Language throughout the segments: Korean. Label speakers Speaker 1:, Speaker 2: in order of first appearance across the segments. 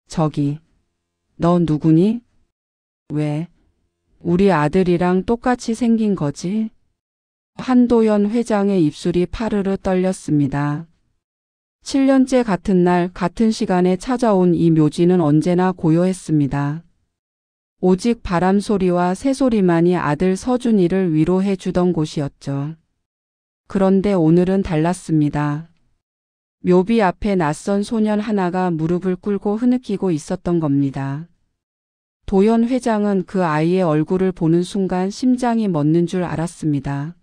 Speaker 1: 저기, 너 누구니? 왜, 우리 아들이랑 똑같이 생긴 거지? 한도연 회장의 입술이 파르르 떨렸습니다. 7년째 같은 날 같은 시간에 찾아온 이 묘지는 언제나 고요했습니다. 오직 바람 소리와 새소리만이 아들 서준이를 위로해 주던 곳이었죠. 그런데 오늘은 달랐습니다. 묘비 앞에 낯선 소년 하나가 무릎을 꿇고 흐느끼고 있었던 겁니다. 도연 회장은 그 아이의 얼굴을 보는 순간 심장이 멎는 줄 알았습니다.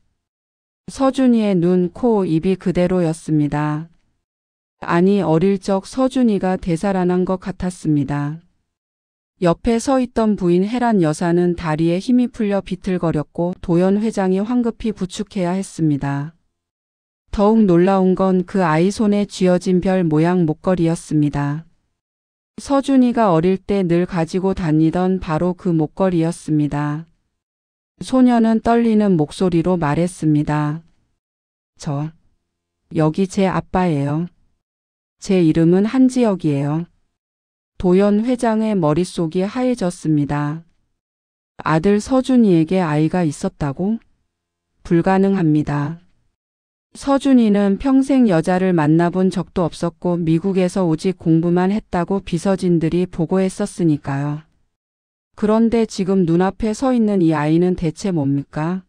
Speaker 1: 서준이의 눈, 코, 입이 그대로였습니다. 아니, 어릴 적 서준이가 되살아난 것 같았습니다. 옆에 서 있던 부인 혜란 여사는 다리에 힘이 풀려 비틀거렸고 도연 회장이 황급히 부축해야 했습니다. 더욱 놀라운 건 그 아이 손에 쥐어진 별 모양 목걸이였습니다. 서준이가 어릴 때 늘 가지고 다니던 바로 그 목걸이였습니다. 소녀는 떨리는 목소리로 말했습니다. 여기 제 아빠예요. 제 이름은 한지혁이에요. 도연 회장의 머릿속이 하얘졌습니다. 아들 서준이에게 아이가 있었다고? 불가능합니다. 서준이는 평생 여자를 만나본 적도 없었고 미국에서 오직 공부만 했다고 비서진들이 보고했었으니까요. 그런데 지금 눈앞에 서 있는 이 아이는 대체 뭡니까?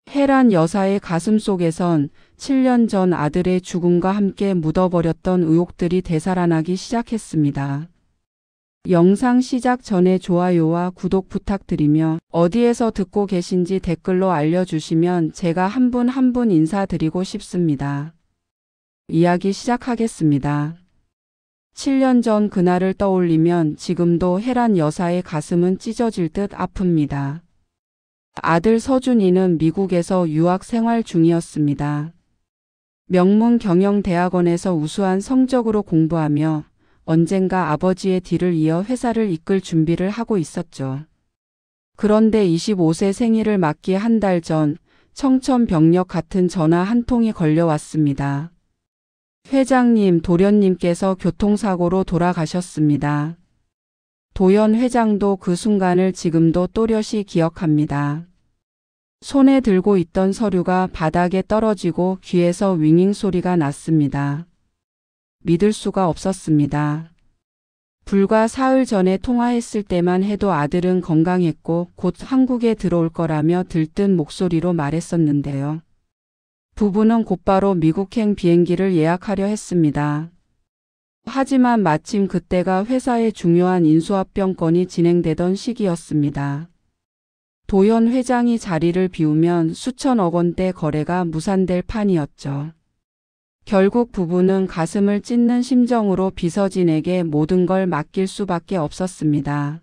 Speaker 1: 혜란 여사의 가슴 속에선 7년 전 아들의 죽음과 함께 묻어버렸던 의혹들이 되살아나기 시작했습니다. 영상 시작 전에 좋아요와 구독 부탁드리며 어디에서 듣고 계신지 댓글로 알려주시면 제가 한 분 한 분 인사드리고 싶습니다. 이야기 시작하겠습니다. 7년 전 그날을 떠올리면 지금도 혜란 여사의 가슴은 찢어질 듯 아픕니다. 아들 서준이는 미국에서 유학 생활 중이었습니다. 명문 경영대학원에서 우수한 성적으로 공부하며 언젠가 아버지의 뒤를 이어 회사를 이끌 준비를 하고 있었죠. 그런데 25세 생일을 맞기 한 달 전 청천벽력 같은 전화 한 통이 걸려왔습니다. 회장님, 도련님께서 교통사고로 돌아가셨습니다. 도연 회장도 그 순간을 지금도 또렷이 기억합니다. 손에 들고 있던 서류가 바닥에 떨어지고 귀에서 윙윙 소리가 났습니다. 믿을 수가 없었습니다. 불과 사흘 전에 통화했을 때만 해도 아들은 건강했고 곧 한국에 들어올 거라며 들뜬 목소리로 말했었는데요. 부부는 곧바로 미국행 비행기를 예약하려 했습니다. 하지만 마침 그때가 회사의 중요한 인수합병 건이 진행되던 시기였습니다. 도연 회장이 자리를 비우면 수천억 원대 거래가 무산될 판이었죠. 결국 부부는 가슴을 찢는 심정으로 비서진에게 모든 걸 맡길 수밖에 없었습니다.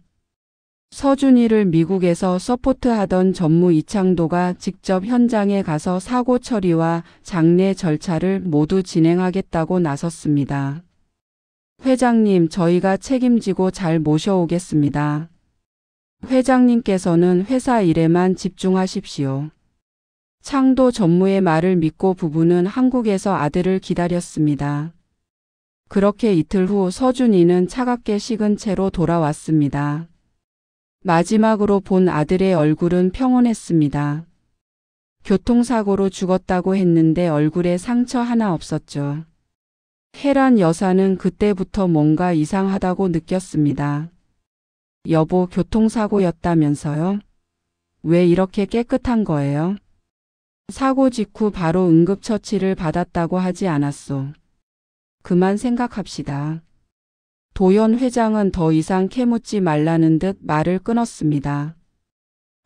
Speaker 1: 서준이를 미국에서 서포트하던 전무 이창도가 직접 현장에 가서 사고 처리와 장례 절차를 모두 진행하겠다고 나섰습니다. 회장님, 저희가 책임지고 잘 모셔오겠습니다. 회장님께서는 회사 일에만 집중하십시오. 창도 전무의 말을 믿고 부부는 한국에서 아들을 기다렸습니다. 그렇게 이틀 후 서준이는 차갑게 식은 채로 돌아왔습니다. 마지막으로 본 아들의 얼굴은 평온했습니다. 교통사고로 죽었다고 했는데 얼굴에 상처 하나 없었죠. 혜란 여사는 그때부터 뭔가 이상하다고 느꼈습니다. 여보, 교통사고였다면서요? 왜 이렇게 깨끗한 거예요? 사고 직후 바로 응급처치를 받았다고 하지 않았소. 그만 생각합시다. 도연 회장은 더 이상 캐묻지 말라는 듯 말을 끊었습니다.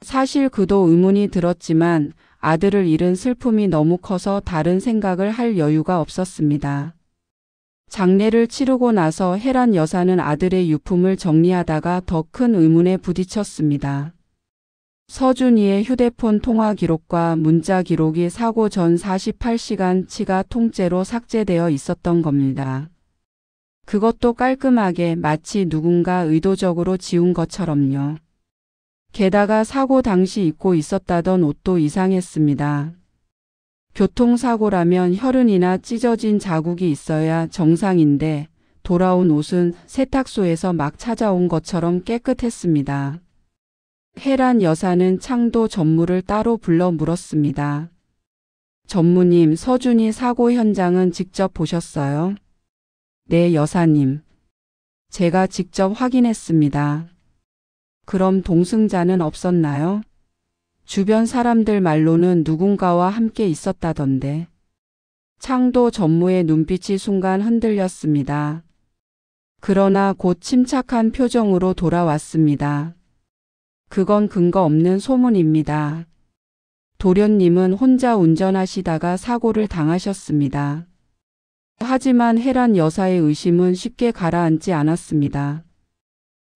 Speaker 1: 사실 그도 의문이 들었지만 아들을 잃은 슬픔이 너무 커서 다른 생각을 할 여유가 없었습니다. 장례를 치르고 나서 혜란 여사는 아들의 유품을 정리하다가 더 큰 의문에 부딪혔습니다. 서준이의 휴대폰 통화 기록과 문자 기록이 사고 전 48시간치가 통째로 삭제되어 있었던 겁니다. 그것도 깔끔하게 마치 누군가 의도적으로 지운 것처럼요. 게다가 사고 당시 입고 있었다던 옷도 이상했습니다. 교통사고라면 혈흔이나 찢어진 자국이 있어야 정상인데 돌아온 옷은 세탁소에서 막 찾아온 것처럼 깨끗했습니다. 혜란 여사는 창도 전무를 따로 불러 물었습니다. 전무님, 서준이 사고 현장은 직접 보셨어요? 네, 여사님. 제가 직접 확인했습니다. 그럼 동승자는 없었나요? 주변 사람들 말로는 누군가와 함께 있었다던데. 창도 전무의 눈빛이 순간 흔들렸습니다. 그러나 곧 침착한 표정으로 돌아왔습니다. 그건 근거 없는 소문입니다. 도련님은 혼자 운전하시다가 사고를 당하셨습니다. 하지만 혜란 여사의 의심은 쉽게 가라앉지 않았습니다.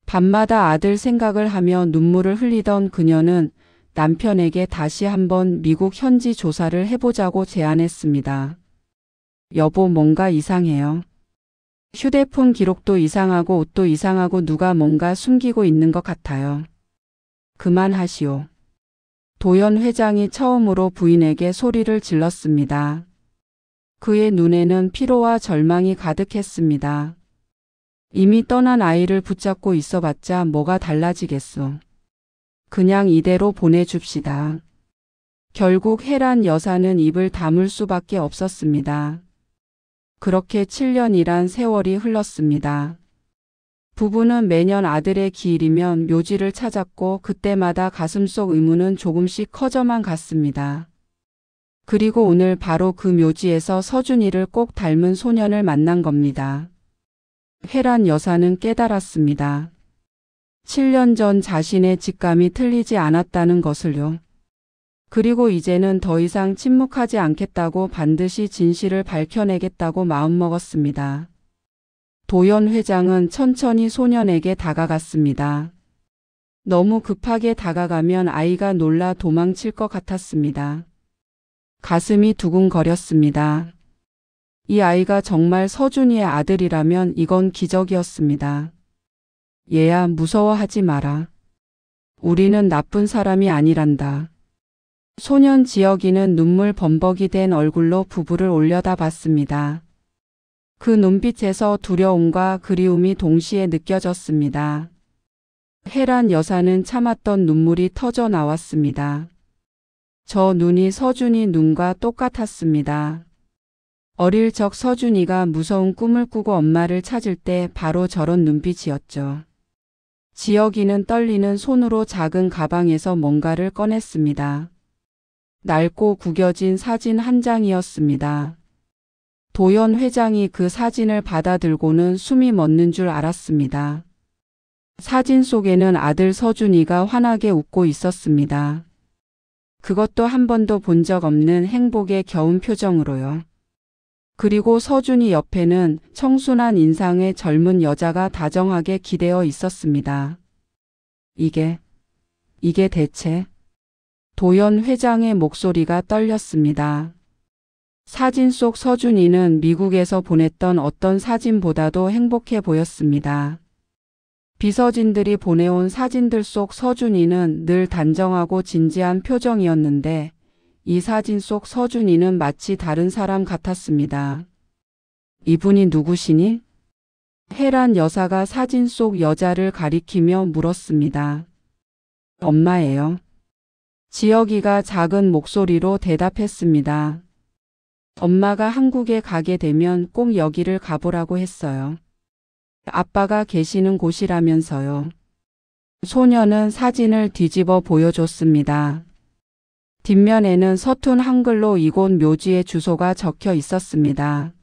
Speaker 1: 밤마다 아들 생각을 하며 눈물을 흘리던 그녀는 남편에게 다시 한번 미국 현지 조사를 해보자고 제안했습니다. 여보, 뭔가 이상해요. 휴대폰 기록도 이상하고 옷도 이상하고 누가 뭔가 숨기고 있는 것 같아요. 그만하시오. 도연 회장이 처음으로 부인에게 소리를 질렀습니다. 그의 눈에는 피로와 절망이 가득했습니다. 이미 떠난 아이를 붙잡고 있어봤자 뭐가 달라지겠소. 그냥 이대로 보내줍시다. 결국 혜란 여사는 입을 다물 수밖에 없었습니다. 그렇게 7년이란 세월이 흘렀습니다. 부부는 매년 아들의 기일이면 묘지를 찾았고 그때마다 가슴속 의문은 조금씩 커져만 갔습니다. 그리고 오늘 바로 그 묘지에서 서준이를 꼭 닮은 소년을 만난 겁니다. 혜란 여사는 깨달았습니다. 7년 전 자신의 직감이 틀리지 않았다는 것을요. 그리고 이제는 더 이상 침묵하지 않겠다고 반드시 진실을 밝혀내겠다고 마음먹었습니다. 도연 회장은 천천히 소년에게 다가갔습니다. 너무 급하게 다가가면 아이가 놀라 도망칠 것 같았습니다. 가슴이 두근거렸습니다. 이 아이가 정말 서준이의 아들이라면 이건 기적이었습니다. 얘야, 무서워하지 마라. 우리는 나쁜 사람이 아니란다. 소년 지혁이는 눈물 범벅이 된 얼굴로 부부를 올려다봤습니다. 그 눈빛에서 두려움과 그리움이 동시에 느껴졌습니다. 혜란 여사는 참았던 눈물이 터져 나왔습니다. 저 눈이 서준이 눈과 똑같았습니다. 어릴 적 서준이가 무서운 꿈을 꾸고 엄마를 찾을 때 바로 저런 눈빛이었죠. 지혁이는 떨리는 손으로 작은 가방에서 뭔가를 꺼냈습니다. 낡고 구겨진 사진 한 장이었습니다. 도연 회장이 그 사진을 받아들고는 숨이 멎는 줄 알았습니다. 사진 속에는 아들 서준이가 환하게 웃고 있었습니다. 그것도 한 번도 본 적 없는 행복에 겨운 표정으로요. 그리고 서준이 옆에는 청순한 인상의 젊은 여자가 다정하게 기대어 있었습니다. 이게 대체? 도연 회장의 목소리가 떨렸습니다. 사진 속 서준이는 미국에서 보냈던 어떤 사진보다도 행복해 보였습니다. 비서진들이 보내온 사진들 속 서준이는 늘 단정하고 진지한 표정이었는데 이 사진 속 서준이는 마치 다른 사람 같았습니다. 이분이 누구시니? 혜란 여사가 사진 속 여자를 가리키며 물었습니다. 엄마예요. 지혁이가 작은 목소리로 대답했습니다. 엄마가 한국에 가게 되면 꼭 여기를 가보라고 했어요. 아빠가 계시는 곳이라면서요. 소녀는 사진을 뒤집어 보여줬습니다. 뒷면에는 서툰 한글로 이곳 묘지의 주소가 적혀 있었습니다.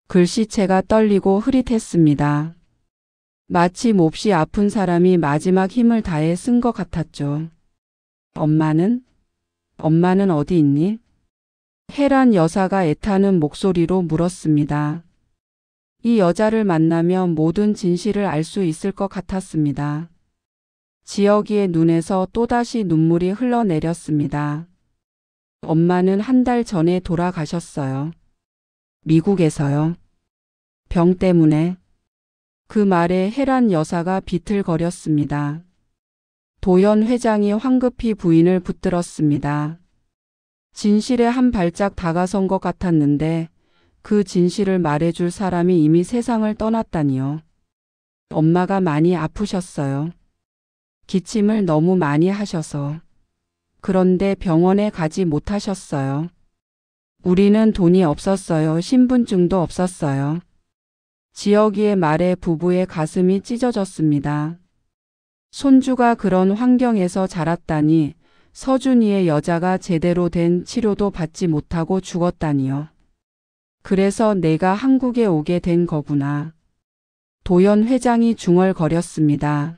Speaker 1: 글씨체가 떨리고 흐릿했습니다. 마치 몹시 아픈 사람이 마지막 힘을 다해 쓴 것 같았죠. 엄마는 어디 있니? 혜란 여사가 애타는 목소리로 물었습니다. 이 여자를 만나면 모든 진실을 알 수 있을 것 같았습니다. 지혁이의 눈에서 또다시 눈물이 흘러내렸습니다. 엄마는 한 달 전에 돌아가셨어요. 미국에서요. 병 때문에. 그 말에 혜란 여사가 비틀거렸습니다. 도연 회장이 황급히 부인을 붙들었습니다. 진실에 한 발짝 다가선 것 같았는데 그 진실을 말해줄 사람이 이미 세상을 떠났다니요. 엄마가 많이 아프셨어요. 기침을 너무 많이 하셔서. 그런데 병원에 가지 못하셨어요. 우리는 돈이 없었어요. 신분증도 없었어요. 지혁이의 말에 부부의 가슴이 찢어졌습니다. 손주가 그런 환경에서 자랐다니, 서준이의 여자가 제대로 된 치료도 받지 못하고 죽었다니요. 그래서 내가 한국에 오게 된 거구나. 도연 회장이 중얼거렸습니다.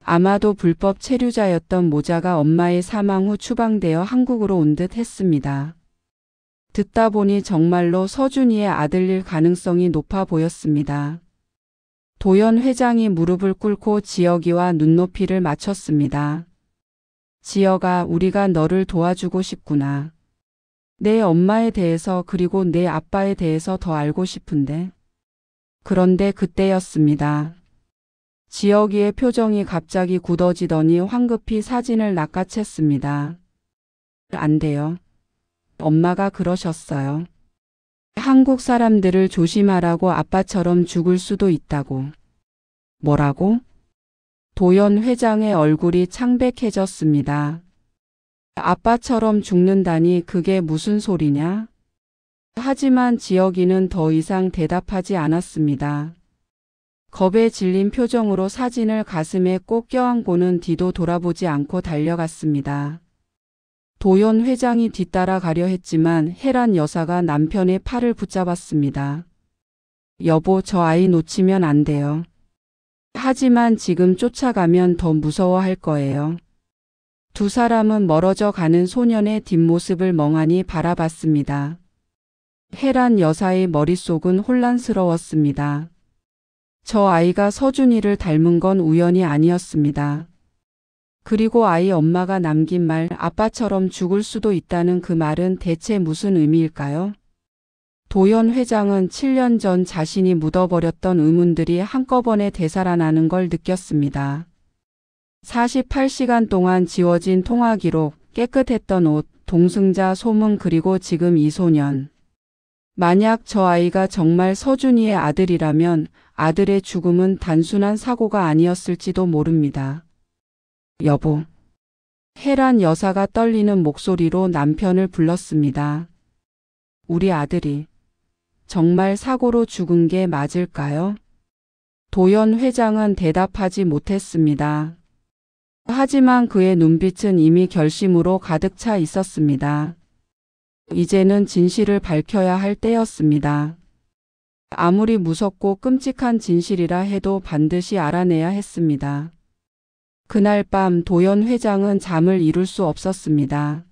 Speaker 1: 아마도 불법 체류자였던 모자가 엄마의 사망 후 추방되어 한국으로 온 듯 했습니다. 듣다 보니 정말로 서준이의 아들일 가능성이 높아 보였습니다. 도연 회장이 무릎을 꿇고 지혁이와 눈높이를 맞췄습니다. 지혁아, 우리가 너를 도와주고 싶구나. 내 엄마에 대해서 그리고 내 아빠에 대해서 더 알고 싶은데. 그런데 그때였습니다. 지혁이의 표정이 갑자기 굳어지더니 황급히 사진을 낚아챘습니다. 안 돼요. 엄마가 그러셨어요. 한국 사람들을 조심하라고. 아빠처럼 죽을 수도 있다고. 뭐라고? 도연 회장의 얼굴이 창백해졌습니다. 아빠처럼 죽는다니 그게 무슨 소리냐? 하지만 지혁이는 더 이상 대답하지 않았습니다. 겁에 질린 표정으로 사진을 가슴에 꼭 껴안고는 뒤도 돌아보지 않고 달려갔습니다. 도연 회장이 뒤따라 가려 했지만 혜란 여사가 남편의 팔을 붙잡았습니다. 여보, 저 아이 놓치면 안 돼요. 하지만 지금 쫓아가면 더 무서워할 거예요. 두 사람은 멀어져 가는 소년의 뒷모습을 멍하니 바라봤습니다. 혜란 여사의 머릿속은 혼란스러웠습니다. 저 아이가 서준이를 닮은 건 우연이 아니었습니다. 그리고 아이 엄마가 남긴 말, 아빠처럼 죽을 수도 있다는 그 말은 대체 무슨 의미일까요? 도연 회장은 7년 전 자신이 묻어버렸던 의문들이 한꺼번에 되살아나는 걸 느꼈습니다. 48시간 동안 지워진 통화 기록, 깨끗했던 옷, 동승자 소문, 그리고 지금 이 소년. 만약 저 아이가 정말 서준이의 아들이라면 아들의 죽음은 단순한 사고가 아니었을지도 모릅니다. 여보. 혜란 여사가 떨리는 목소리로 남편을 불렀습니다. 우리 아들이 정말 사고로 죽은 게 맞을까요? 도연 회장은 대답하지 못했습니다. 하지만 그의 눈빛은 이미 결심으로 가득 차 있었습니다. 이제는 진실을 밝혀야 할 때였습니다. 아무리 무섭고 끔찍한 진실이라 해도 반드시 알아내야 했습니다. 그날 밤 도연 회장은 잠을 이룰 수 없었습니다.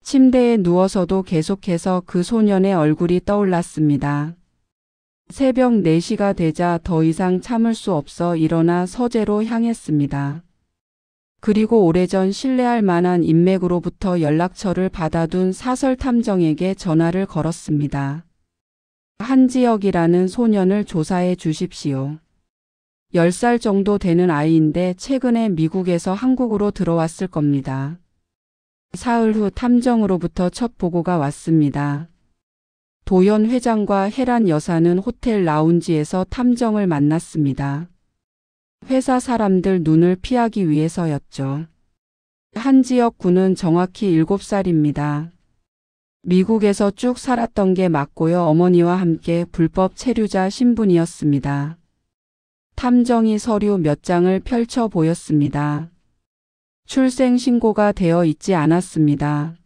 Speaker 1: 침대에 누워서도 계속해서 그 소년의 얼굴이 떠올랐습니다. 새벽 4시가 되자 더 이상 참을 수 없어 일어나 서재로 향했습니다. 그리고 오래전 신뢰할 만한 인맥으로부터 연락처를 받아둔 사설 탐정에게 전화를 걸었습니다. 한지혁이라는 소년을 조사해 주십시오. 10살 정도 되는 아이인데 최근에 미국에서 한국으로 들어왔을 겁니다. 사흘 후 탐정으로부터 첫 보고가 왔습니다. 도연 회장과 혜란 여사는 호텔 라운지에서 탐정을 만났습니다. 회사 사람들 눈을 피하기 위해서였죠. 한지혁 군은 정확히 7살입니다. 미국에서 쭉 살았던 게 맞고요. 어머니와 함께 불법 체류자 신분이었습니다. 탐정이 서류 몇 장을 펼쳐 보였습니다. 출생 신고가 되어 있지 않았습니다.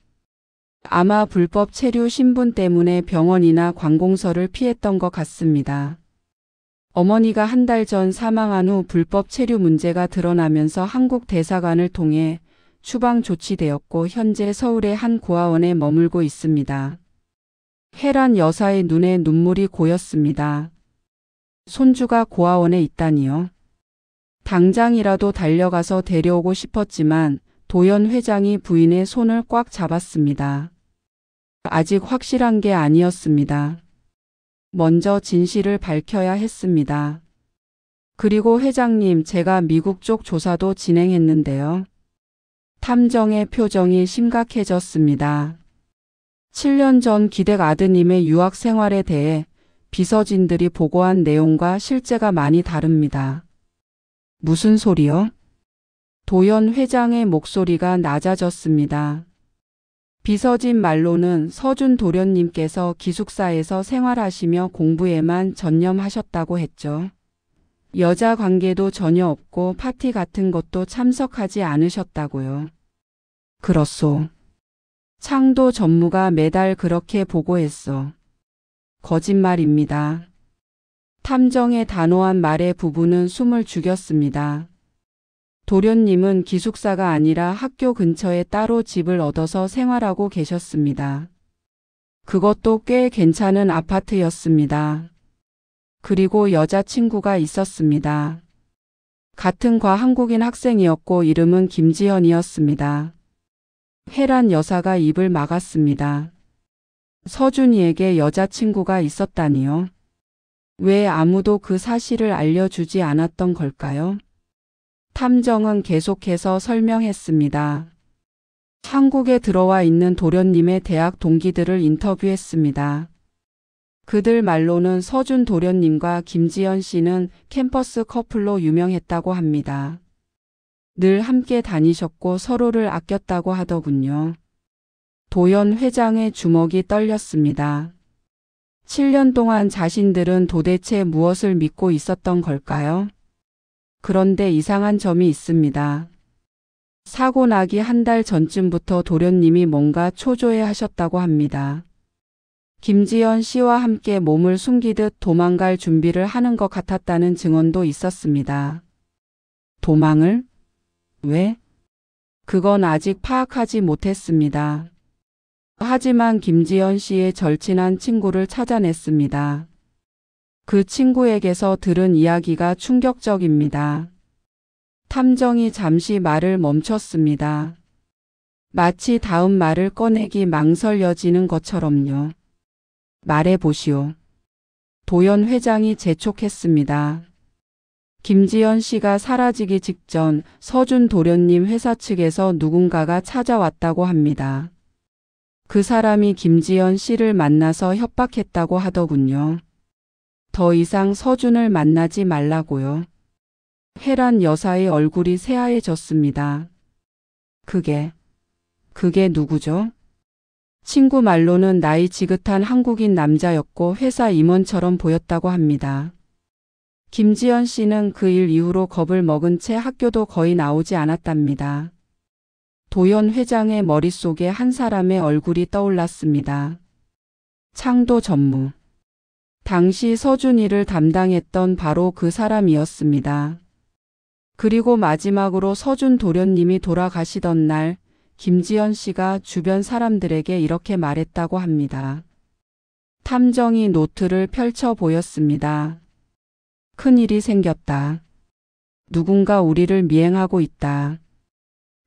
Speaker 1: 아마 불법 체류 신분 때문에 병원이나 관공서를 피했던 것 같습니다. 어머니가 한 달 전 사망한 후 불법 체류 문제가 드러나면서 한국 대사관을 통해 추방 조치되었고 현재 서울의 한 고아원에 머물고 있습니다. 혜란 여사의 눈에 눈물이 고였습니다. 손주가 고아원에 있다니요. 당장이라도 달려가서 데려오고 싶었지만 도연 회장이 부인의 손을 꽉 잡았습니다. 아직 확실한 게 아니었습니다. 먼저 진실을 밝혀야 했습니다. 그리고 회장님, 제가 미국 쪽 조사도 진행했는데요. 탐정의 표정이 심각해졌습니다. 7년 전 기댁 아드님의 유학 생활에 대해 비서진들이 보고한 내용과 실제가 많이 다릅니다. 무슨 소리요? 도연 회장의 목소리가 낮아졌습니다. 비서진 말로는 서준 도련님께서 기숙사에서 생활하시며 공부에만 전념하셨다고 했죠. 여자 관계도 전혀 없고 파티 같은 것도 참석하지 않으셨다고요. 그렇소. 창도 전무가 매달 그렇게 보고했어. 거짓말입니다. 탐정의 단호한 말에 부부는 숨을 죽였습니다. 도련님은 기숙사가 아니라 학교 근처에 따로 집을 얻어서 생활하고 계셨습니다. 그것도 꽤 괜찮은 아파트였습니다. 그리고 여자친구가 있었습니다. 같은 과 한국인 학생이었고 이름은 김지연이었습니다. 혜란 여사가 입을 막았습니다. 서준이에게 여자친구가 있었다니요? 왜 아무도 그 사실을 알려주지 않았던 걸까요? 탐정은 계속해서 설명했습니다. 한국에 들어와 있는 도련님의 대학 동기들을 인터뷰했습니다. 그들 말로는 서준 도련님과 김지연 씨는 캠퍼스 커플로 유명했다고 합니다. 늘 함께 다니셨고 서로를 아꼈다고 하더군요. 도연 회장의 주먹이 떨렸습니다. 7년 동안 자신들은 도대체 무엇을 믿고 있었던 걸까요? 그런데 이상한 점이 있습니다. 사고 나기 한 달 전쯤부터 도련님이 뭔가 초조해 하셨다고 합니다. 김지연 씨와 함께 몸을 숨기듯 도망갈 준비를 하는 것 같았다는 증언도 있었습니다. 도망을? 왜? 그건 아직 파악하지 못했습니다. 하지만 김지연 씨의 절친한 친구를 찾아냈습니다. 그 친구에게서 들은 이야기가 충격적입니다. 탐정이 잠시 말을 멈췄습니다. 마치 다음 말을 꺼내기 망설여지는 것처럼요. 말해보시오. 도연 회장이 재촉했습니다. 김지연 씨가 사라지기 직전 서준 도련님 회사 측에서 누군가가 찾아왔다고 합니다. 그 사람이 김지연 씨를 만나서 협박했다고 하더군요. 더 이상 서준을 만나지 말라고요. 혜란 여사의 얼굴이 새하얘졌습니다. 그게 누구죠? 친구 말로는 나이 지긋한 한국인 남자였고 회사 임원처럼 보였다고 합니다. 김지연 씨는 그 일 이후로 겁을 먹은 채 학교도 거의 나오지 않았답니다. 도연 회장의 머릿속에 한 사람의 얼굴이 떠올랐습니다. 창도 전무. 당시 서준이를 담당했던 바로 그 사람이었습니다. 그리고 마지막으로 서준 도련님이 돌아가시던 날 김지연 씨가 주변 사람들에게 이렇게 말했다고 합니다. 탐정이 노트를 펼쳐 보였습니다. 큰일이 생겼다. 누군가 우리를 미행하고 있다.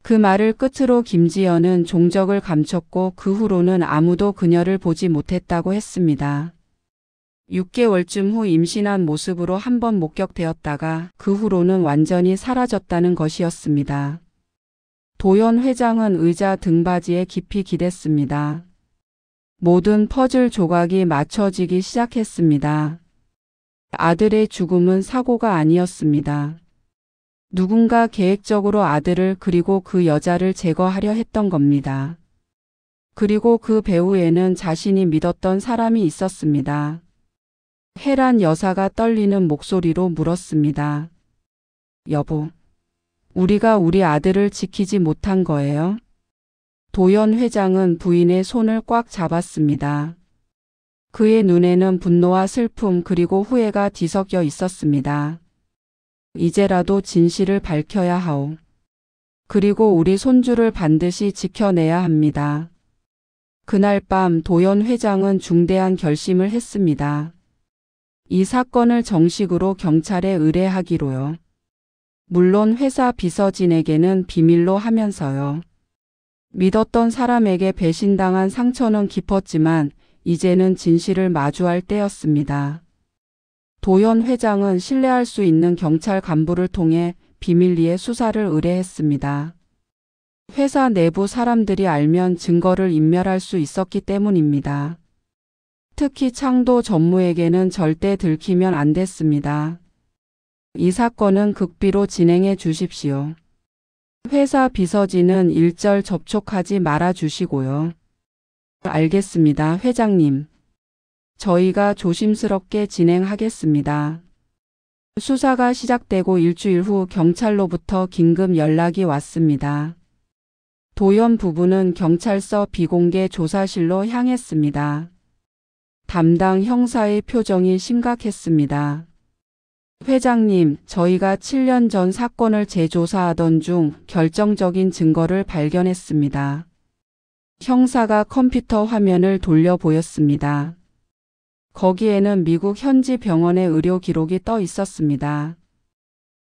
Speaker 1: 그 말을 끝으로 김지연은 종적을 감췄고 그 후로는 아무도 그녀를 보지 못했다고 했습니다. 6개월쯤 후 임신한 모습으로 한번 목격되었다가 그 후로는 완전히 사라졌다는 것이었습니다. 도연 회장은 의자 등받이에 깊이 기댔습니다. 모든 퍼즐 조각이 맞춰지기 시작했습니다. 아들의 죽음은 사고가 아니었습니다. 누군가 계획적으로 아들을 그리고 그 여자를 제거하려 했던 겁니다. 그리고 그 배후에는 자신이 믿었던 사람이 있었습니다. 혜란 여사가 떨리는 목소리로 물었습니다. 여보, 우리가 우리 아들을 지키지 못한 거예요? 도연 회장은 부인의 손을 꽉 잡았습니다. 그의 눈에는 분노와 슬픔 그리고 후회가 뒤섞여 있었습니다. 이제라도 진실을 밝혀야 하오. 그리고 우리 손주를 반드시 지켜내야 합니다. 그날 밤 도연 회장은 중대한 결심을 했습니다. 이 사건을 정식으로 경찰에 의뢰하기로요. 물론 회사 비서진에게는 비밀로 하면서요. 믿었던 사람에게 배신당한 상처는 깊었지만 이제는 진실을 마주할 때였습니다. 도연 회장은 신뢰할 수 있는 경찰 간부를 통해 비밀리에 수사를 의뢰했습니다. 회사 내부 사람들이 알면 증거를 인멸할 수 있었기 때문입니다. 특히 창도 전무에게는 절대 들키면 안 됐습니다. 이 사건은 극비로 진행해 주십시오. 회사 비서진은 일절 접촉하지 말아 주시고요. 알겠습니다, 회장님. 저희가 조심스럽게 진행하겠습니다. 수사가 시작되고 일주일 후 경찰로부터 긴급 연락이 왔습니다. 도연 부부는 경찰서 비공개 조사실로 향했습니다. 담당 형사의 표정이 심각했습니다. 회장님, 저희가 7년 전 사건을 재조사하던 중 결정적인 증거를 발견했습니다. 형사가 컴퓨터 화면을 돌려 보였습니다. 거기에는 미국 현지 병원의 의료 기록이 떠 있었습니다.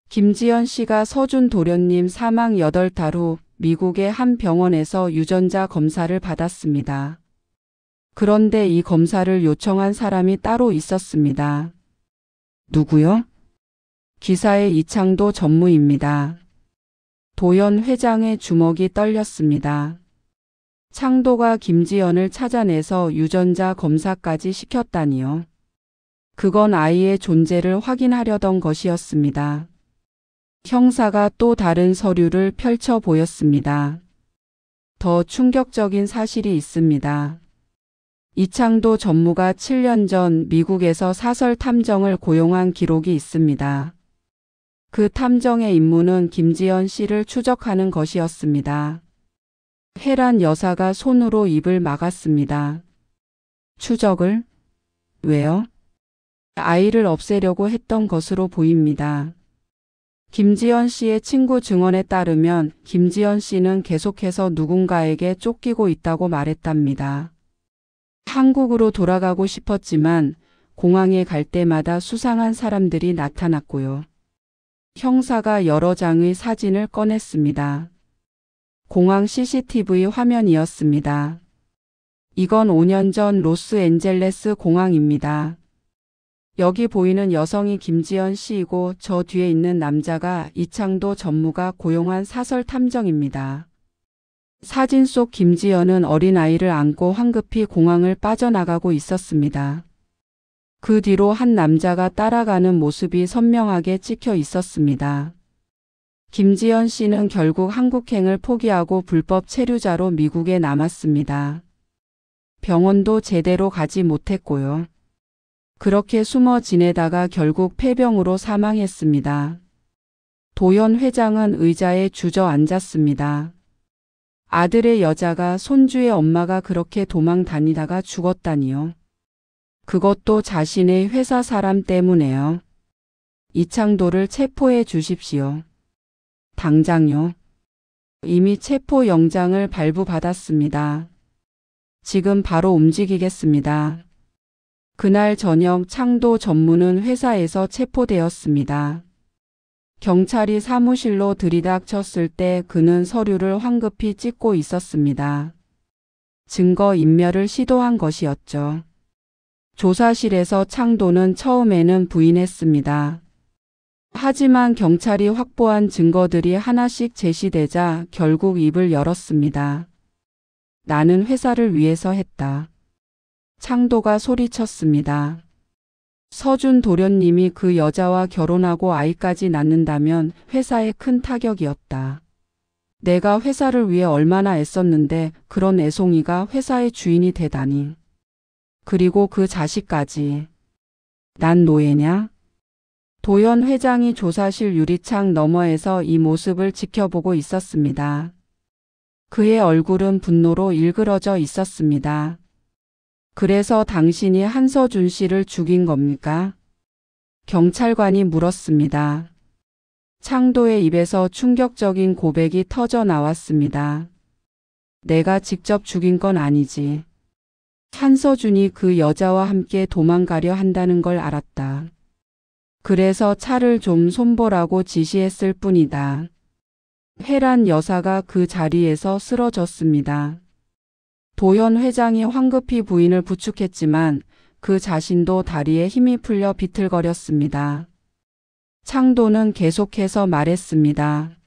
Speaker 1: 김지연 씨가 서준 도련님 사망 8달 후 미국의 한 병원에서 유전자 검사를 받았습니다. 그런데 이 검사를 요청한 사람이 따로 있었습니다. 누구요? 기사의 이창도 전무입니다. 도연 회장의 주먹이 떨렸습니다. 창도가 김지연을 찾아내서 유전자 검사까지 시켰다니요. 그건 아이의 존재를 확인하려던 것이었습니다. 형사가 또 다른 서류를 펼쳐 보였습니다. 더 충격적인 사실이 있습니다. 이창도 전무가 7년 전 미국에서 사설 탐정을 고용한 기록이 있습니다. 그 탐정의 임무는 김지연 씨를 추적하는 것이었습니다. 혜란 여사가 손으로 입을 막았습니다. 추적을? 왜요? 아이를 없애려고 했던 것으로 보입니다. 김지연 씨의 친구 증언에 따르면 김지연 씨는 계속해서 누군가에게 쫓기고 있다고 말했답니다. 한국으로 돌아가고 싶었지만 공항에 갈 때마다 수상한 사람들이 나타났고요. 형사가 여러 장의 사진을 꺼냈습니다. 공항 CCTV 화면이었습니다. 이건 5년 전 로스앤젤레스 공항입니다. 여기 보이는 여성이 김지연 씨이고 저 뒤에 있는 남자가 이창도 전무가 고용한 사설 탐정입니다. 사진 속 김지연은 어린아이를 안고 황급히 공항을 빠져나가고 있었습니다. 그 뒤로 한 남자가 따라가는 모습이 선명하게 찍혀 있었습니다. 김지연 씨는 결국 한국행을 포기하고 불법 체류자로 미국에 남았습니다. 병원도 제대로 가지 못했고요. 그렇게 숨어 지내다가 결국 폐병으로 사망했습니다. 도연 회장은 의자에 주저앉았습니다. 아들의 여자가 손주의 엄마가 그렇게 도망 다니다가 죽었다니요. 그것도 자신의 회사 사람 때문에요. 이창도를 체포해 주십시오. 당장요. 이미 체포 영장을 발부받았습니다. 지금 바로 움직이겠습니다. 그날 저녁 창도 전무는 회사에서 체포되었습니다. 경찰이 사무실로 들이닥쳤을 때 그는 서류를 황급히 찍고 있었습니다. 증거 인멸을 시도한 것이었죠. 조사실에서 창도는 처음에는 부인했습니다. 하지만 경찰이 확보한 증거들이 하나씩 제시되자 결국 입을 열었습니다. 나는 회사를 위해서 했다. 창도가 소리쳤습니다. 서준 도련님이 그 여자와 결혼하고 아이까지 낳는다면 회사에 큰 타격이었다. 내가 회사를 위해 얼마나 애썼는데 그런 애송이가 회사의 주인이 되다니. 그리고 그 자식까지. 난 노예냐? 도연 회장이 조사실 유리창 너머에서 이 모습을 지켜보고 있었습니다. 그의 얼굴은 분노로 일그러져 있었습니다. 그래서 당신이 한서준 씨를 죽인 겁니까? 경찰관이 물었습니다. 창도의 입에서 충격적인 고백이 터져 나왔습니다. 내가 직접 죽인 건 아니지. 한서준이 그 여자와 함께 도망가려 한다는 걸 알았다. 그래서 차를 좀 손보라고 지시했을 뿐이다. 혜란 여사가 그 자리에서 쓰러졌습니다. 도연 회장이 황급히 부인을 부축했지만 그 자신도 다리에 힘이 풀려 비틀거렸습니다. 창도는 계속해서 말했습니다.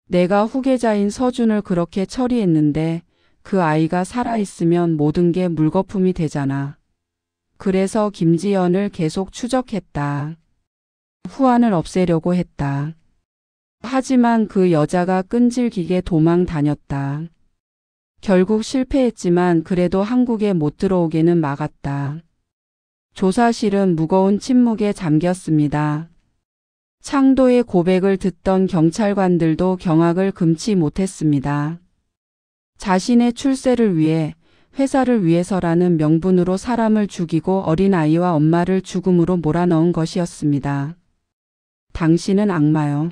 Speaker 1: 내가 후계자인 서준을 그렇게 처리했는데 그 아이가 살아있으면 모든 게 물거품이 되잖아. 그래서 김지연을 계속 추적했다. 후안을 없애려고 했다. 하지만 그 여자가 끈질기게 도망 다녔다. 결국 실패했지만 그래도 한국에 못 들어오게는 막았다. 조사실은 무거운 침묵에 잠겼습니다. 창도의 고백을 듣던 경찰관들도 경악을 금치 못했습니다. 자신의 출세를 위해, 회사를 위해서라는 명분으로 사람을 죽이고 어린아이와 엄마를 죽음으로 몰아넣은 것이었습니다. 당신은 악마요.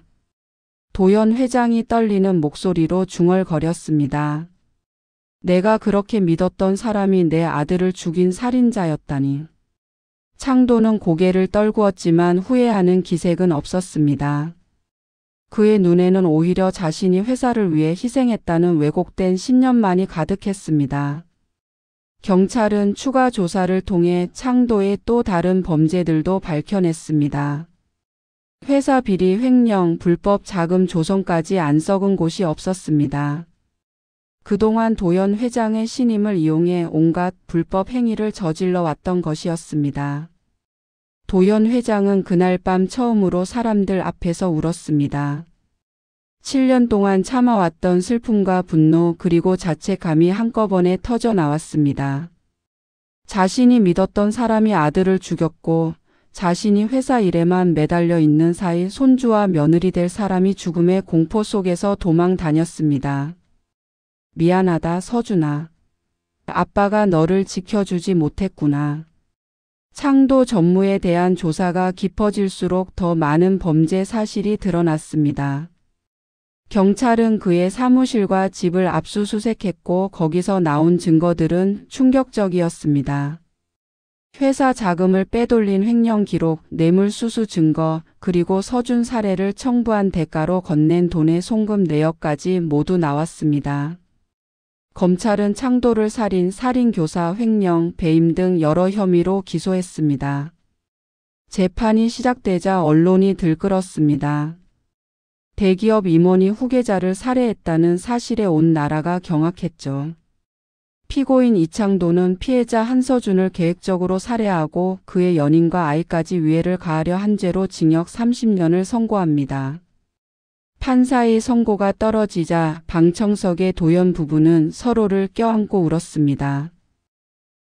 Speaker 1: 도연 회장이 떨리는 목소리로 중얼거렸습니다. 내가 그렇게 믿었던 사람이 내 아들을 죽인 살인자였다니. 창도는 고개를 떨구었지만 후회하는 기색은 없었습니다. 그의 눈에는 오히려 자신이 회사를 위해 희생했다는 왜곡된 신념만이 가득했습니다. 경찰은 추가 조사를 통해 창도의 또 다른 범죄들도 밝혀냈습니다. 회사 비리 횡령, 불법 자금 조성까지 안 썩은 곳이 없었습니다. 그동안 도연 회장의 신임을 이용해 온갖 불법 행위를 저질러 왔던 것이었습니다. 도연 회장은 그날 밤 처음으로 사람들 앞에서 울었습니다. 7년 동안 참아왔던 슬픔과 분노 그리고 자책감이 한꺼번에 터져 나왔습니다. 자신이 믿었던 사람이 아들을 죽였고 자신이 회사 일에만 매달려 있는 사이 손주와 며느리 될 사람이 죽음의 공포 속에서 도망 다녔습니다. 미안하다 서준아. 아빠가 너를 지켜주지 못했구나. 창도 전무에 대한 조사가 깊어질수록 더 많은 범죄 사실이 드러났습니다. 경찰은 그의 사무실과 집을 압수수색했고 거기서 나온 증거들은 충격적이었습니다. 회사 자금을 빼돌린 횡령 기록, 뇌물수수 증거, 그리고 서준 살해를 청부한 대가로 건넨 돈의 송금 내역까지 모두 나왔습니다. 검찰은 창도를 살인, 살인교사, 횡령, 배임 등 여러 혐의로 기소했습니다. 재판이 시작되자 언론이 들끓었습니다. 대기업 임원이 후계자를 살해했다는 사실에 온 나라가 경악했죠. 피고인 이창도는 피해자 한서준을 계획적으로 살해하고 그의 연인과 아이까지 위해를 가하려 한 죄로 징역 30년을 선고합니다. 판사의 선고가 떨어지자 방청석의 도연 부부는 서로를 껴안고 울었습니다.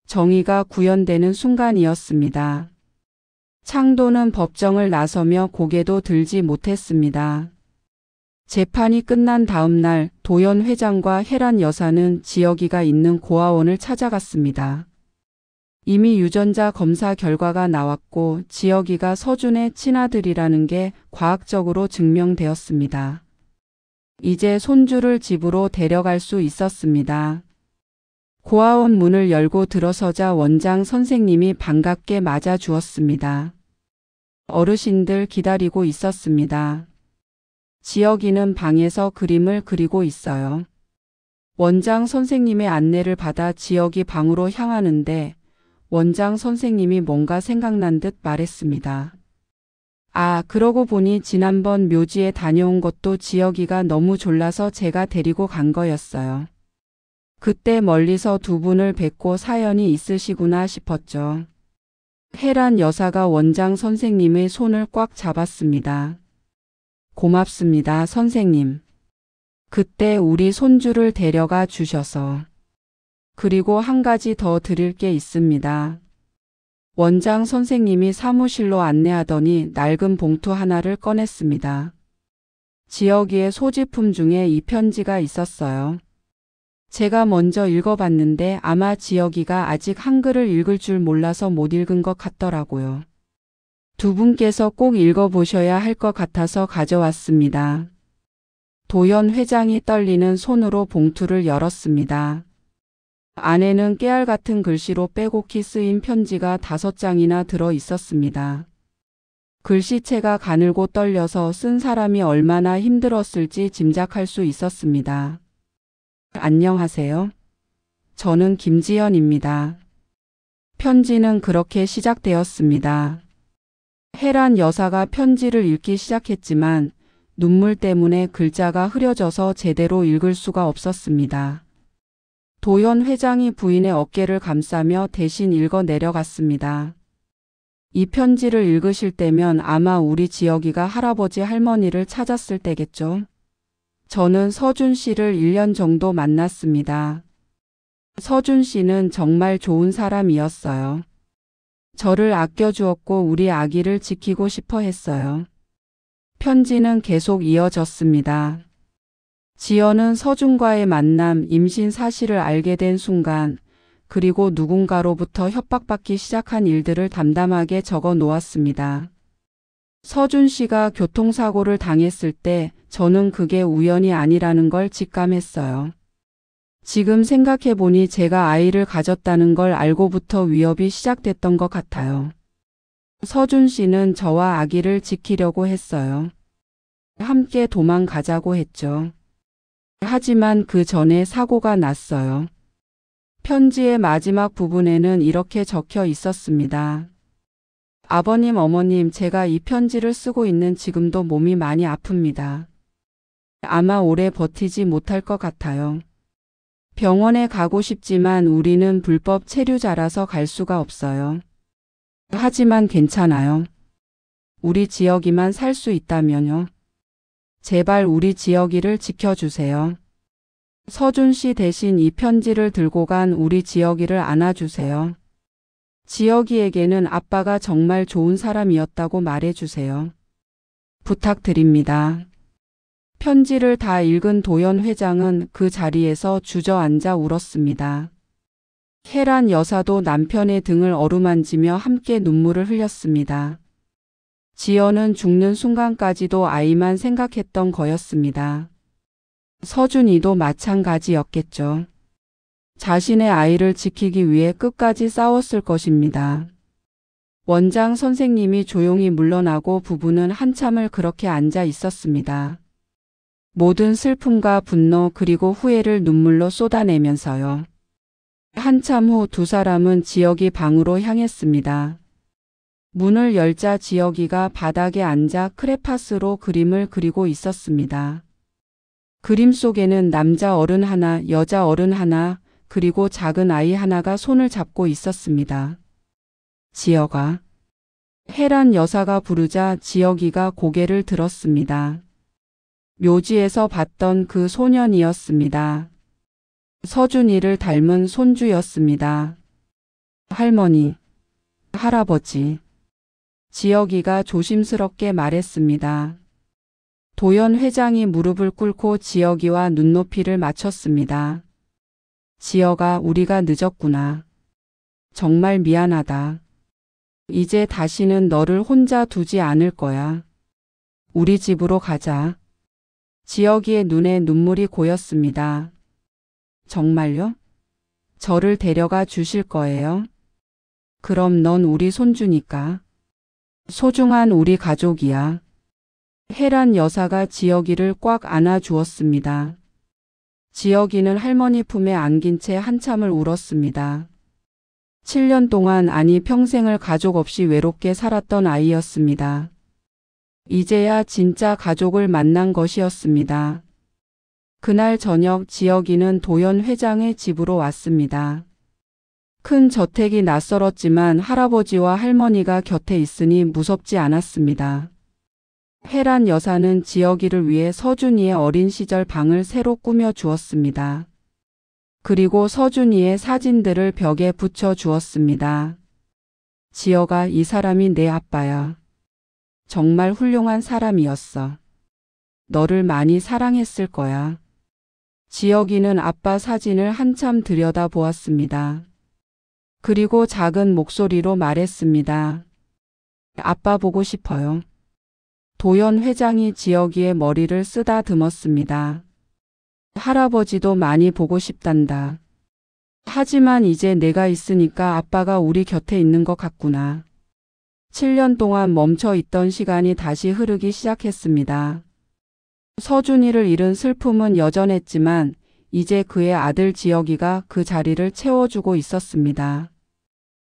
Speaker 1: 정의가 구현되는 순간이었습니다. 창도는 법정을 나서며 고개도 들지 못했습니다. 재판이 끝난 다음 날 도연 회장과 혜란 여사는 지혁이가 있는 고아원을 찾아갔습니다. 이미 유전자 검사 결과가 나왔고 지혁이가 서준의 친아들이라는 게 과학적으로 증명되었습니다. 이제 손주를 집으로 데려갈 수 있었습니다. 고아원 문을 열고 들어서자 원장 선생님이 반갑게 맞아주었습니다. 어르신들 기다리고 있었습니다. 지혁이는 방에서 그림을 그리고 있어요. 원장 선생님의 안내를 받아 지혁이 방으로 향하는데 원장 선생님이 뭔가 생각난 듯 말했습니다. 아, 그러고 보니 지난번 묘지에 다녀온 것도 지혁이가 너무 졸라서 제가 데리고 간 거였어요. 그때 멀리서 두 분을 뵙고 사연이 있으시구나 싶었죠. 혜란 여사가 원장 선생님의 손을 꽉 잡았습니다. 고맙습니다, 선생님. 그때 우리 손주를 데려가 주셔서. 그리고 한 가지 더 드릴 게 있습니다. 원장 선생님이 사무실로 안내하더니 낡은 봉투 하나를 꺼냈습니다. 지혁이의 소지품 중에 이 편지가 있었어요. 제가 먼저 읽어봤는데 아마 지혁이가 아직 한글을 읽을 줄 몰라서 못 읽은 것 같더라고요. 두 분께서 꼭 읽어보셔야 할 것 같아서 가져왔습니다. 도연 회장이 떨리는 손으로 봉투를 열었습니다. 안에는 깨알 같은 글씨로 빼곡히 쓰인 편지가 5장이나 들어 있었습니다. 글씨체가 가늘고 떨려서 쓴 사람이 얼마나 힘들었을지 짐작할 수 있었습니다. 안녕하세요. 저는 김지연입니다. 편지는 그렇게 시작되었습니다. 혜란 여사가 편지를 읽기 시작했지만 눈물 때문에 글자가 흐려져서 제대로 읽을 수가 없었습니다. 도현 회장이 부인의 어깨를 감싸며 대신 읽어 내려갔습니다. 이 편지를 읽으실 때면 아마 우리 지혁이가 할아버지 할머니를 찾았을 때겠죠. 저는 서준 씨를 1년 정도 만났습니다. 서준 씨는 정말 좋은 사람이었어요. 저를 아껴주었고 우리 아기를 지키고 싶어 했어요. 편지는 계속 이어졌습니다. 지연은 서준과의 만남, 임신 사실을 알게 된 순간, 그리고 누군가로부터 협박받기 시작한 일들을 담담하게 적어 놓았습니다. 서준 씨가 교통사고를 당했을 때 저는 그게 우연이 아니라는 걸 직감했어요. 지금 생각해보니 제가 아이를 가졌다는 걸 알고부터 위협이 시작됐던 것 같아요. 서준 씨는 저와 아기를 지키려고 했어요. 함께 도망가자고 했죠. 하지만 그 전에 사고가 났어요. 편지의 마지막 부분에는 이렇게 적혀 있었습니다. 아버님, 어머님, 제가 이 편지를 쓰고 있는 지금도 몸이 많이 아픕니다. 아마 오래 버티지 못할 것 같아요. 병원에 가고 싶지만 우리는 불법 체류자라서 갈 수가 없어요. 하지만 괜찮아요. 우리 지혁이만 살 수 있다면요. 제발 우리 지혁이를 지켜주세요. 서준 씨 대신 이 편지를 들고 간 우리 지혁이를 안아주세요. 지혁이에게는 아빠가 정말 좋은 사람이었다고 말해주세요. 부탁드립니다. 편지를 다 읽은 도연 회장은 그 자리에서 주저앉아 울었습니다. 혜란 여사도 남편의 등을 어루만지며 함께 눈물을 흘렸습니다. 지연은 죽는 순간까지도 아이만 생각했던 거였습니다. 서준이도 마찬가지였겠죠. 자신의 아이를 지키기 위해 끝까지 싸웠을 것입니다. 원장 선생님이 조용히 물러나고 부부는 한참을 그렇게 앉아 있었습니다. 모든 슬픔과 분노 그리고 후회를 눈물로 쏟아내면서요. 한참 후 두 사람은 지혁이 방으로 향했습니다. 문을 열자 지혁이가 바닥에 앉아 크레파스로 그림을 그리고 있었습니다. 그림 속에는 남자 어른 하나, 여자 어른 하나, 그리고 작은 아이 하나가 손을 잡고 있었습니다. 지혁아. 혜란 여사가 부르자 지혁이가 고개를 들었습니다. 묘지에서 봤던 그 소년이었습니다. 서준이를 닮은 손주였습니다. 할머니, 할아버지. 지혁이가 조심스럽게 말했습니다. 도연 회장이 무릎을 꿇고 지혁이와 눈높이를 맞췄습니다. 지혁아, 우리가 늦었구나. 정말 미안하다. 이제 다시는 너를 혼자 두지 않을 거야. 우리 집으로 가자. 지혁이의 눈에 눈물이 고였습니다. 정말요? 저를 데려가 주실 거예요? 그럼 넌 우리 손주니까. 소중한 우리 가족이야. 혜란 여사가 지혁이를 꽉 안아 주었습니다. 지혁이는 할머니 품에 안긴 채 한참을 울었습니다. 7년 동안, 아니 평생을 가족 없이 외롭게 살았던 아이였습니다. 이제야 진짜 가족을 만난 것이었습니다. 그날 저녁 지혁이는 도연 회장의 집으로 왔습니다. 큰 저택이 낯설었지만 할아버지와 할머니가 곁에 있으니 무섭지 않았습니다. 혜란 여사는 지혁이를 위해 서준이의 어린 시절 방을 새로 꾸며 주었습니다. 그리고 서준이의 사진들을 벽에 붙여 주었습니다. 지혁아, 이 사람이 내 아빠야. 정말 훌륭한 사람이었어. 너를 많이 사랑했을 거야. 지혁이는 아빠 사진을 한참 들여다보았습니다. 그리고 작은 목소리로 말했습니다. 아빠 보고 싶어요. 도연 회장이 지혁이의 머리를 쓰다듬었습니다. 할아버지도 많이 보고 싶단다. 하지만 이제 내가 있으니까 아빠가 우리 곁에 있는 것 같구나. 7년 동안 멈춰 있던 시간이 다시 흐르기 시작했습니다. 서준이를 잃은 슬픔은 여전했지만 이제 그의 아들 지혁이가 그 자리를 채워주고 있었습니다.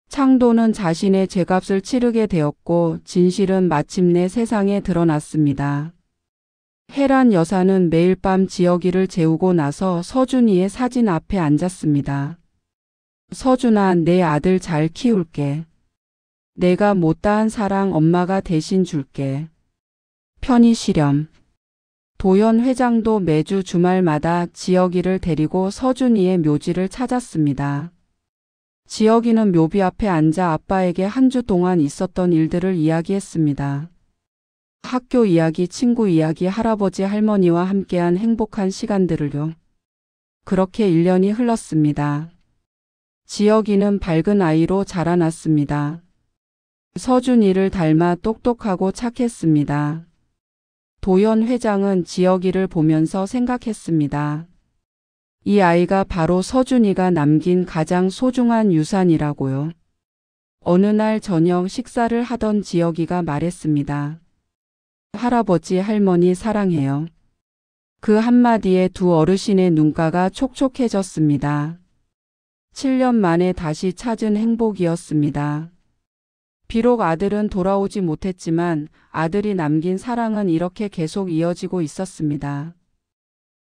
Speaker 1: 창도는 자신의 죄값을 치르게 되었고 진실은 마침내 세상에 드러났습니다. 혜란 여사는 매일 밤 지혁이를 재우고 나서 서준이의 사진 앞에 앉았습니다. 서준아, 내 아들 잘 키울게. 내가 못다한 사랑 엄마가 대신 줄게. 편히 쉬렴. 도연 회장도 매주 주말마다 지혁이를 데리고 서준이의 묘지를 찾았습니다. 지혁이는 묘비 앞에 앉아 아빠에게 한 주 동안 있었던 일들을 이야기했습니다. 학교 이야기, 친구 이야기, 할아버지 할머니와 함께한 행복한 시간들을요. 그렇게 1년이 흘렀습니다. 지혁이는 밝은 아이로 자라났습니다. 서준이를 닮아 똑똑하고 착했습니다. 도연 회장은 지혁이를 보면서 생각했습니다. 이 아이가 바로 서준이가 남긴 가장 소중한 유산이라고요. 어느 날 저녁 식사를 하던 지혁이가 말했습니다. 할아버지, 할머니 사랑해요. 그 한마디에 두 어르신의 눈가가 촉촉해졌습니다. 7년 만에 다시 찾은 행복이었습니다. 비록 아들은 돌아오지 못했지만 아들이 남긴 사랑은 이렇게 계속 이어지고 있었습니다.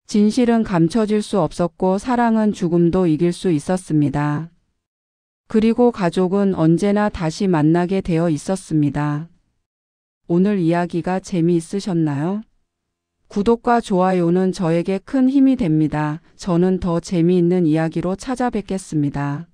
Speaker 1: 진실은 감춰질 수 없었고 사랑은 죽음도 이길 수 있었습니다. 그리고 가족은 언제나 다시 만나게 되어 있었습니다. 오늘 이야기가 재미있으셨나요? 구독과 좋아요는 저에게 큰 힘이 됩니다. 저는 더 재미있는 이야기로 찾아뵙겠습니다.